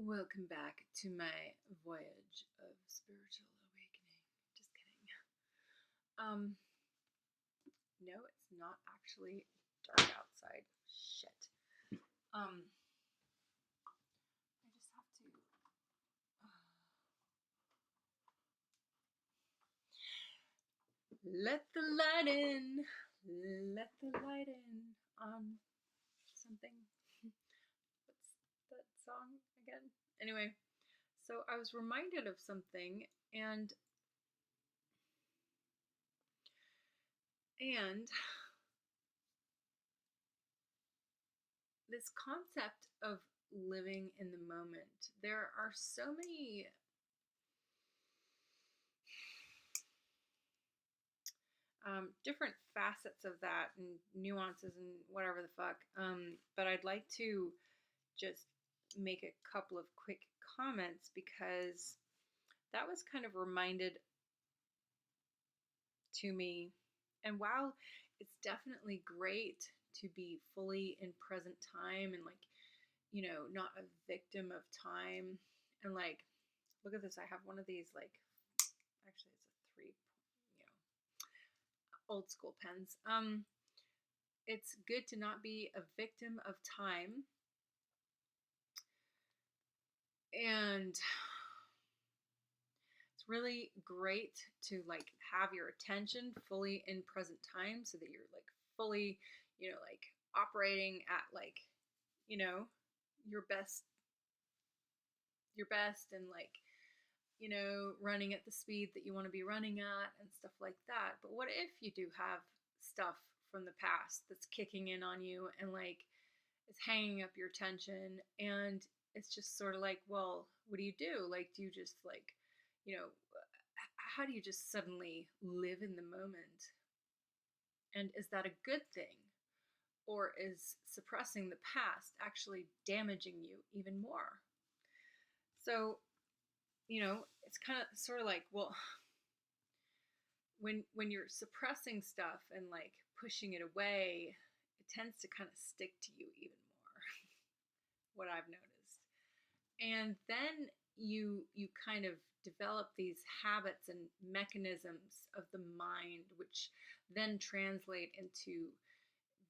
Welcome back to my voyage of spiritual awakening. Just kidding. Um, no, it's not actually dark outside. Shit. I just have to. Let the light in. Let the light in on something. What's that song again? Anyway, so I was reminded of something, and this concept of living in the moment. There are so many different facets of that and nuances and whatever the fuck. But I'd like to just make a couple of quick comments because that was kind of reminded to me. And while it's definitely great to be fully in present time and not a victim of time and look at this. I have one of these actually it's a three, old school pens. It's good to not be a victim of time. And it's really great to have your attention fully in present time so that you're fully, operating at your best and running at the speed that you want to be running at and stuff like that. But what if you do have stuff from the past that's kicking in on you and it's hanging up your attention, and it's just sort of well, what do you do? Do you just how do you just suddenly live in the moment? And is that a good thing? Or is suppressing the past actually damaging you even more? So, it's kind of sort of well, when you're suppressing stuff and pushing it away, it tends to kind of stick to you even more. What I've noticed. And then you kind of develop these habits and mechanisms of the mind, which then translate into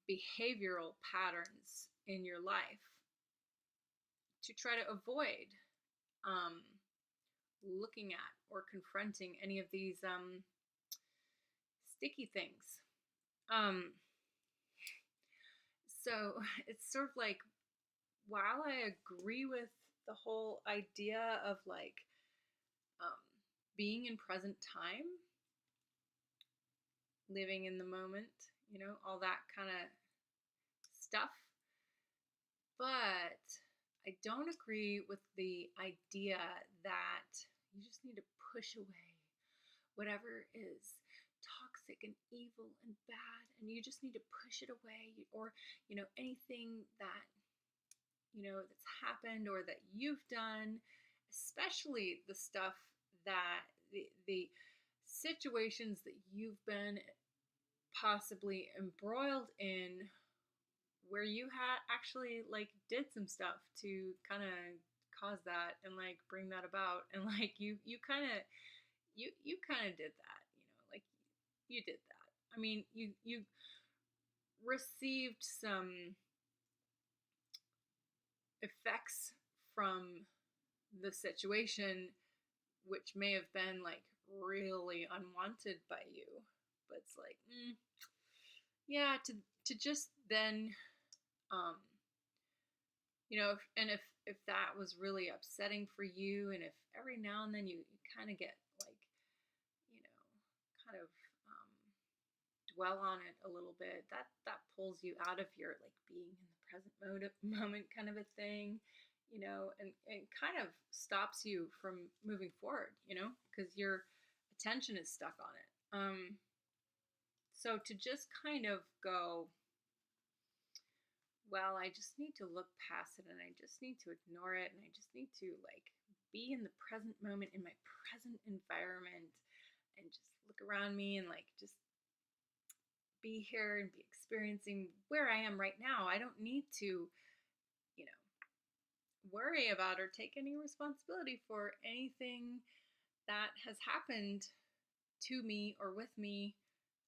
behavioral patterns in your life to try to avoid looking at or confronting any of these sticky things. So it's sort of while I agree with the whole idea of being in present time, living in the moment, all that kind of stuff, but I don't agree with the idea that you just need to push away whatever is toxic and evil and bad, and you just need to push it away, or anything that that's happened or that you've done, especially the stuff that the situations that you've been possibly embroiled in, where you had actually did some stuff to kind of cause that and bring that about, and you kind of did that, you did that. I mean, you received some effects from the situation which may have been really unwanted by you, but it's yeah, to just then if that was really upsetting for you, and if every now and then you kind of get kind of dwell on it a little bit, that pulls you out of your being in the present moment kind of a thing, and kind of stops you from moving forward, because your attention is stuck on it. So to just kind of go, well, I just need to look past it, and I just need to ignore it, and I just need to be in the present moment, in my present environment, and just look around me and just be here and be experiencing where I am right now. I don't need to, worry about or take any responsibility for anything that has happened to me or with me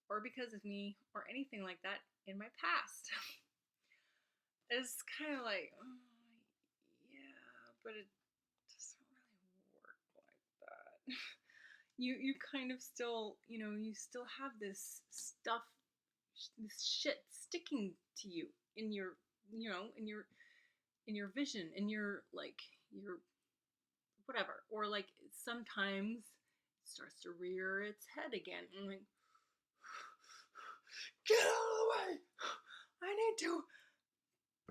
or because of me or anything like that in my past. It's kind of like, oh, yeah, but it doesn't really work like that. You kind of still, you still have this stuff, this shit sticking to you in your, in your vision, in your your whatever, or like sometimes it starts to rear its head again. And I'm like, get out of the way! I need to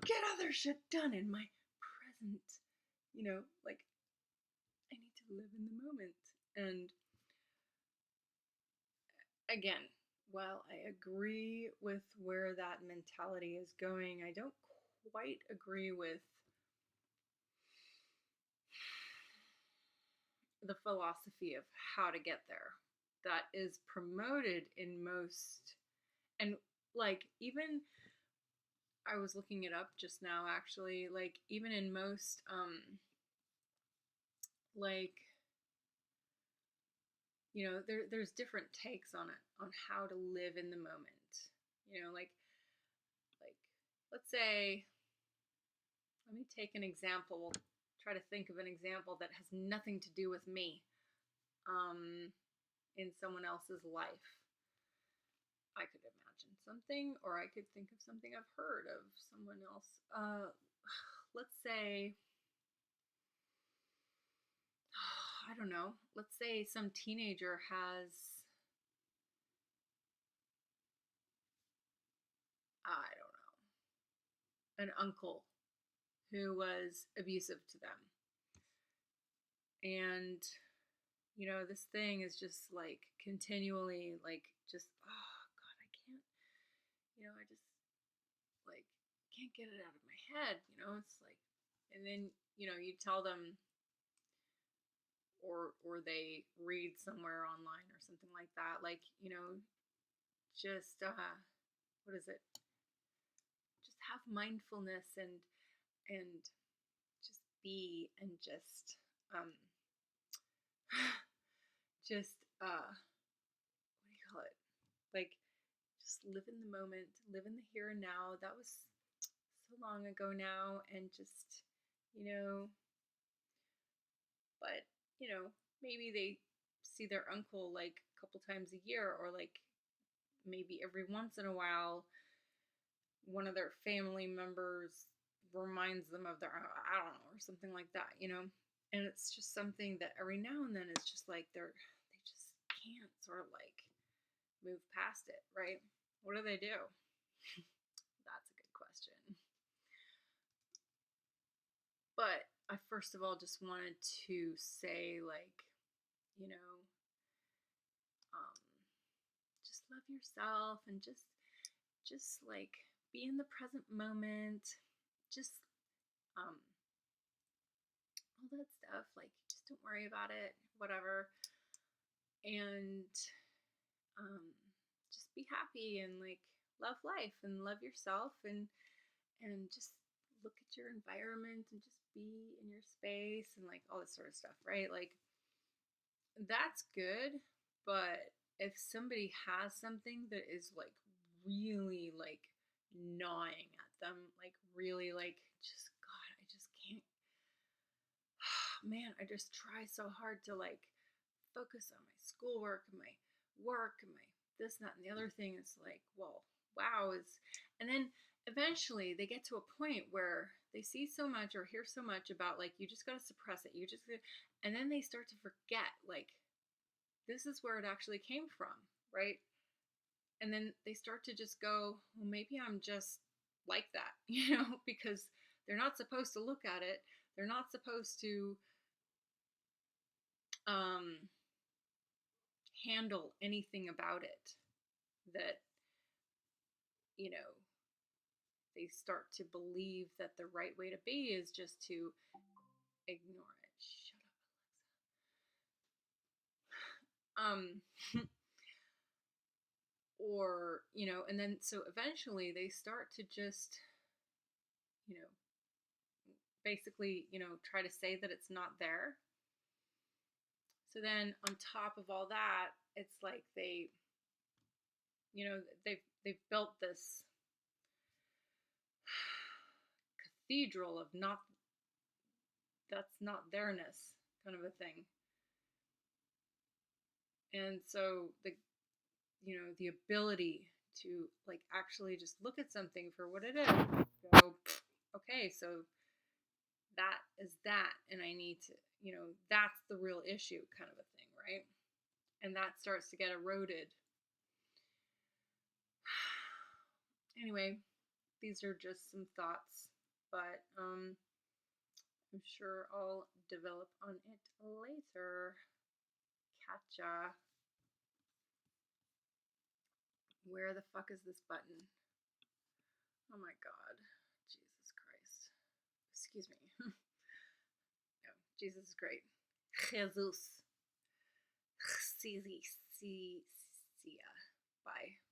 get other shit done in my present. Like I need to live in the moment. And again, while I agree with where that mentality is going, I don't quite agree with the philosophy of how to get there that is promoted in most, and like even I was looking it up just now actually, like even in most like there's different takes on it, on how to live in the moment. Like let's say, let me take an example, try to think of an example that has nothing to do with me in someone else's life. I could imagine something, or I could think of something I've heard of someone else. Let's say, I don't know, let's say some teenager has, I don't know, an uncle who was abusive to them. And, this thing is just like continually like just, oh God, I can't, I just like can't get it out of my head. It's like, and then, you tell them, or they read somewhere online or something like that, like, just what is it? Just have mindfulness and just be, and just just what do you call it? Like just live in the moment, live in the here and now. That was so long ago now, and just, but maybe they see their uncle like a couple times a year, or like maybe every once in a while one of their family members reminds them of their, I don't know, or something like that, and it's just something that every now and then it's just like they just can't sort of like move past it, right? What do they do? That's a good question. But I first of all just wanted to say, like, just love yourself, and just like be in the present moment. Just all that stuff. Like, just don't worry about it, whatever. And just be happy, and like love life and love yourself, and just look at your environment and just be in your space and like all this sort of stuff, right? Like that's good, but if somebody has something that is like really like gnawing at them, like really like just God, I just can't, man, I just try so hard to like focus on my schoolwork and my work and my this, that, and the other thing. Is like, well, wow, and then eventually they get to a point where they see so much or hear so much about like, you just got to suppress it. And then they start to forget, like, this is where it actually came from, right? And then they start to just go, well, maybe I'm just like that, because they're not supposed to look at it. They're not supposed to handle anything about it that, they start to believe that the right way to be is just to ignore it. Shut up, Alexa. Or, and then so eventually they start to just, basically, try to say that it's not there. So then on top of all that, it's like they've built this cathedral of not that's not theirness kind of a thing. And so the ability to like actually just look at something for what it is, go, okay, so that is that, and I need to, that's the real issue kind of a thing, right? And that starts to get eroded. Anyway, these are just some thoughts, but I'm sure I'll develop on it later. Catcha. Where the fuck is this button? Oh my god. Jesus Christ. Excuse me. No, Jesus is great. Jesus. See ya. Bye.